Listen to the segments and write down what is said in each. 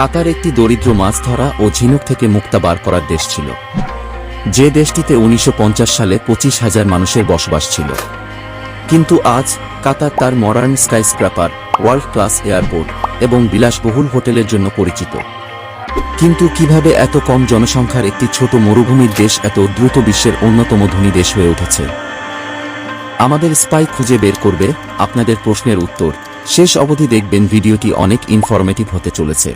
কাতার একটি দরিদ্র মাছ ধরা ও ঝিনুক থেকে মুক্তা বার করার দেশ ছিল, যে দেশটিতে ১৯৫০ সালে ২৫,০০০ মানুষের বসবাস ছিল। কিন্তু আজ কাতার তার মডার্ন স্কাইস্ক্র্যাপার, ওয়ার্ল্ড ক্লাস এয়ারপোর্ট এবং বিলাসবহুল হোটেলের জন্য পরিচিত। কিন্তু কিভাবে এত কম জনসংখ্যার একটি ছোট মরুভূমির দেশ এত দ্রুত বিশ্বের অন্যতম ধনী দেশ হয়ে উঠেছে? আমাদের স্পাই খুঁজে বের করবে আপনাদের প্রশ্নের উত্তর। শেষ অবধি দেখবেন, ভিডিওটি অনেক ইনফরমেটিভ হতে চলেছে।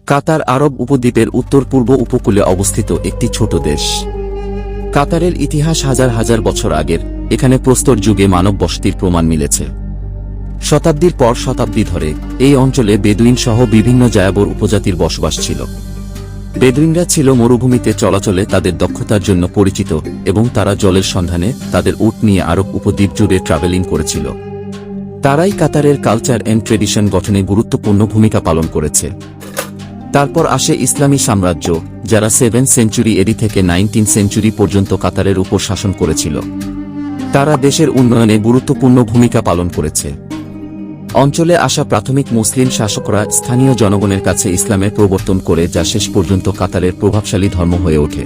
কাতার আরব উপদ্বীপের উত্তর পূর্ব উপকূলে অবস্থিত একটি ছোট দেশ। কাতারের ইতিহাস হাজার হাজার বছর আগের। এখানে প্রস্তর যুগে মানব বসতির প্রমাণ মিলেছে। শতাব্দীর পর শতাব্দী ধরে এই অঞ্চলে বেদুইন সহ বিভিন্ন জায়াবর উপজাতির বসবাস ছিল। বেদুইনরা ছিল মরুভূমিতে চলাচলে তাদের দক্ষতার জন্য পরিচিত এবং তারা জলের সন্ধানে তাদের উট নিয়ে আরব উপদ্বীপ জুড়ে ট্রাভেলিং করেছিল। তারাই কাতারের কালচার এন্ড ট্রেডিশন গঠনে গুরুত্বপূর্ণ ভূমিকা পালন করেছে। তারপর আসে ইসলামী সাম্রাজ্য, যারা 7th সেঞ্চুরি এডি থেকে 19th সেঞ্চুরি পর্যন্ত কাতারের উপর শাসন করেছিল। তারা দেশের উন্নয়নে গুরুত্বপূর্ণ ভূমিকা পালন করেছে। অঞ্চলে আসা প্রাথমিক মুসলিম শাসকরা স্থানীয় জনগণের কাছে ইসলামের প্রবর্তন করে, যা শেষ পর্যন্ত কাতারের প্রভাবশালী ধর্ম হয়ে ওঠে।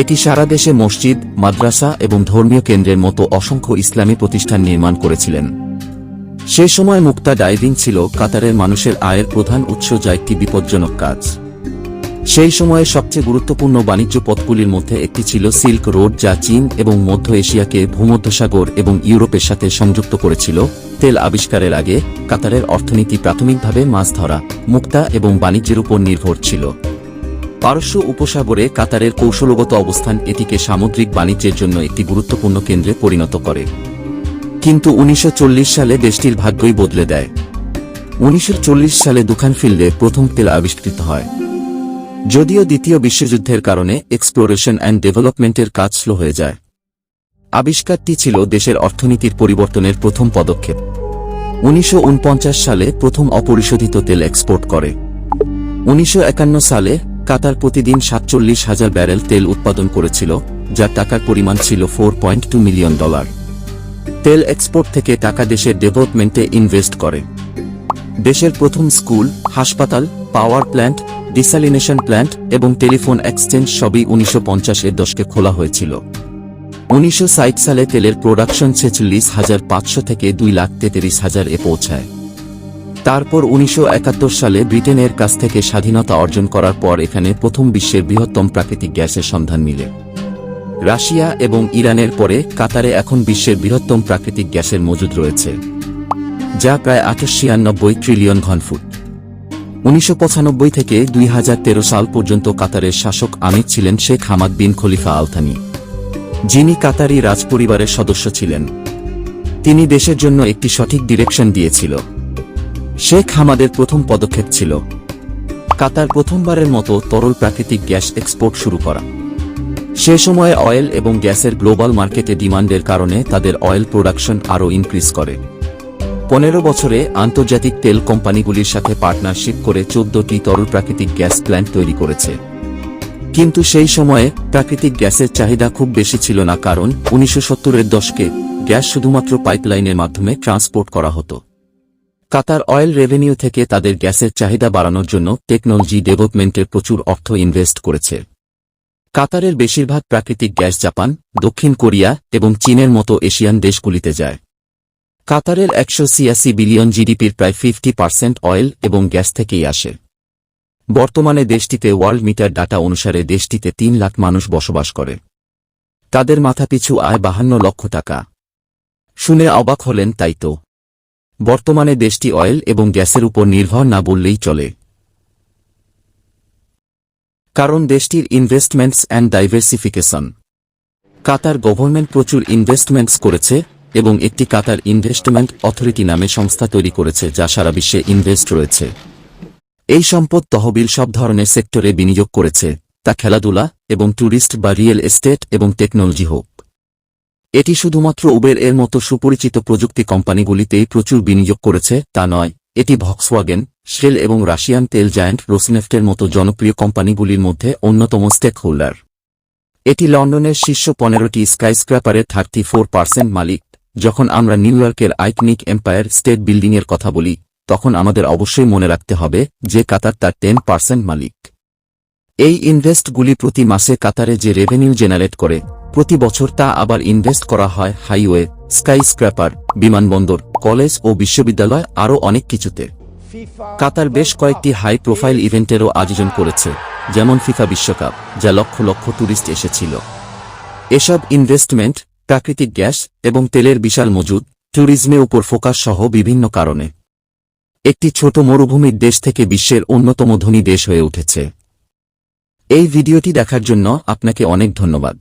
এটি সারা দেশে মসজিদ, মাদ্রাসা এবং ধর্মীয় কেন্দ্রের মতো অসংখ্য ইসলামী প্রতিষ্ঠান নির্মাণ করেছিলেন। সে সময় মুক্তা ডাইভিং ছিল কাতারের মানুষের আয়ের প্রধান উৎস, যা একটি বিপজ্জনক কাজ। সেই সময়ে সবচেয়ে গুরুত্বপূর্ণ বাণিজ্য পথগুলির মধ্যে একটি ছিল সিল্ক রোড, যা চীন এবং মধ্য এশিয়াকে ভূমধ্যসাগর এবং ইউরোপের সাথে সংযুক্ত করেছিল। তেল আবিষ্কারের আগে কাতারের অর্থনীতি প্রাথমিকভাবে মাছ ধরা, মুক্তা এবং বাণিজ্যের উপর নির্ভর ছিল। পারস্য উপসাগরে কাতারের কৌশলগত অবস্থান এটিকে সামুদ্রিক বাণিজ্যের জন্য একটি গুরুত্বপূর্ণ কেন্দ্রে পরিণত করে। কিন্তু ১৯৪০ সালে দেশটির ভাগ্যই বদলে দেয়। ১৯৪০ সালে দুখান ফিল্ডে প্রথম তেল আবিষ্কৃত হয়। যদিও দ্বিতীয় বিশ্বযুদ্ধের কারণে এক্সপ্লোরেশন অ্যান্ড ডেভেলপমেন্টের কাজ স্লো হয়ে যায়। আবিষ্কারটি ছিল দেশের অর্থনীতির পরিবর্তনের প্রথম পদক্ষেপ। ১৯৪৯ সালে প্রথম অপরিশোধিত তেল এক্সপোর্ট করে। ১৯৫১ সালে কাতার প্রতিদিন ৪৭,০০০ ব্যারেল তেল উৎপাদন করেছিল, যার টাকার পরিমাণ ছিল $4.2 মিলিয়ন। তেল এক্সপোর্ট থেকে টাকা দেশের ডেভেলপমেন্টে ইনভেস্ট করে। দেশের প্রথম স্কুল, হাসপাতাল, পাওয়ার প্ল্যান্ট, ডিস্যালিনেশন প্ল্যান্ট এবং টেলিফোন এক্সচেঞ্জ সবই ১৯৫০-এর দশকে খোলা হয়েছিল। ১৯৬০ সালে তেলের প্রোডাকশন ৪৬,৫০০ থেকে ২,৩৩,০০০ এ পৌঁছায়। তারপর ১৯৭১ সালে ব্রিটেনের কাছ থেকে স্বাধীনতা অর্জন করার পর এখানে প্রথম বিশ্বের বৃহত্তম প্রাকৃতিক গ্যাসের সন্ধান মিলে। রাশিয়া এবং ইরানের পরে কাতারে এখন বিশ্বের বৃহত্তম প্রাকৃতিক গ্যাসের মজুদ রয়েছে, যা প্রায় ৮৯ ট্রিলিয়ন ঘনফুট। ১৯৯৫ থেকে ২০১৩ সাল পর্যন্ত কাতারের শাসক আমির ছিলেন শেখ হামাদ বিন খলিফা আল থানি, যিনি কাতারি রাজপরিবারের সদস্য ছিলেন। তিনি দেশের জন্য একটি সঠিক ডিরেকশন দিয়েছিল। শেখ হামাদের প্রথম পদক্ষেপ ছিল কাতার প্রথমবারের মতো তরল প্রাকৃতিক গ্যাস এক্সপোর্ট শুরু করা। সে সময়ে অয়েল এবং গ্যাসের গ্লোবাল মার্কেটে ডিমান্ডের কারণে তাদের অয়েল প্রোডাকশন আরও ইনক্রিজ করে। ১৫ বছরে আন্তর্জাতিক তেল কোম্পানিগুলির সাথে পার্টনারশিপ করে ১৪টি তরল প্রাকৃতিক গ্যাস প্ল্যান্ট তৈরি করেছে। কিন্তু সেই সময়ে প্রাকৃতিক গ্যাসের চাহিদা খুব বেশি ছিল না, কারণ ১৯৭০-এর দশকে গ্যাস শুধুমাত্র পাইপলাইনের মাধ্যমে ট্রান্সপোর্ট করা হতো। কাতার অয়েল রেভিনিউ থেকে তাদের গ্যাসের চাহিদা বাড়ানোর জন্য টেকনোলজি ডেভেলপমেন্টের প্রচুর অর্থ ইনভেস্ট করেছে। কাতারের বেশিরভাগ প্রাকৃতিক গ্যাস জাপান, দক্ষিণ কোরিয়া এবং চীনের মতো এশিয়ান দেশগুলিতে যায়। কাতারের ১৮৬ বিলিয়ন জিডিপির প্রায় 50% অয়েল এবং গ্যাস থেকেই আসে। বর্তমানে দেশটিতে ওয়ার্ল্ড মিটার ডাটা অনুসারে দেশটিতে ৩ লাখ মানুষ বসবাস করে। তাদের মাথাপিছু আয় ৫২ লক্ষ টাকা। শুনে অবাক হলেন, তাই তো? বর্তমানে দেশটি অয়েল এবং গ্যাসের উপর নির্ভর না বললেই চলে, কারণ দেশটির investments and diversification. Qatar government প্রচুর ইনভেস্টমেন্টস করেছে এবং একটি কাতার ইনভেস্টমেন্ট অথরিটি নামে সংস্থা তৈরি করেছে, যা সারা বিশ্বে ইনভেস্ট রয়েছে। এই সম্পদ তহবিল সব ধরনের সেক্টরে বিনিয়োগ করেছে, তা খেলাধুলা এবং ট্যুরিস্ট বা রিয়েল এস্টেট এবং টেকনোলজি হোক। এটি শুধুমাত্র উবের এর মতো সুপরিচিত প্রযুক্তি কোম্পানিগুলিতেই প্রচুর বিনিয়োগ করেছে তা নয়, এটি ভক্সওয়াগেন, শেল এবং রাশিয়ান তেল জায়ান্ট রোসনেফটের মতো জনপ্রিয় কোম্পানিগুলির মধ্যে অন্যতম স্টেক হোল্ডার। এটি লন্ডনের শীর্ষ 15টি স্কাইস্ক্র্যাপারের 34% মালিক। যখন আমরা নিউ ইয়র্কের আইকনিক এম্পায়ার স্টেট বিল্ডিংয়ের কথা বলি, তখন আমাদের অবশ্যই মনে রাখতে হবে যে কাতার তার 10% মালিক। এই ইনভেস্টগুলি প্রতি মাসে কাতারে যে রেভিনিউ জেনারেট করে, প্রতি বছর তা আবার ইনভেস্ট করা হয় হাইওয়ে, স্কাইস্ক্র্যাপার, বিমানবন্দর, কলেজ ও বিশ্ববিদ্যালয় আরও অনেক কিছুতে। কাতার বেশ কয়েকটি হাই প্রোফাইল ইভেন্টেরও আয়োজন করেছে, যেমন ফিফা বিশ্বকাপ, যা লক্ষ লক্ষ টুরিস্ট এসেছিল। এসব ইনভেস্টমেন্ট, প্রাকৃতিক গ্যাস এবং তেলের বিশাল মজুদ, ট্যুরিজমে উপর ফোকাস সহ বিভিন্ন কারণে একটি ছোট মরুভূমির দেশ থেকে বিশ্বের অন্যতম ধনী দেশ হয়ে উঠেছে। এই ভিডিওটি দেখার জন্য আপনাকে অনেক ধন্যবাদ।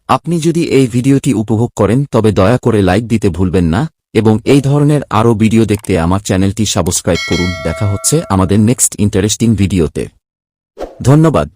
আপনি যদি এই ভিডিওটি উপভোগ করেন তবে দয়া করে লাইক দিতে ভুলবেন না এবং এই ধরনের আরও ভিডিও দেখতে আমার চ্যানেলটি সাবস্ক্রাইব করুন। দেখা হচ্ছে আমাদের নেক্সট ইন্টারেস্টিং ভিডিওতে। ধন্যবাদ।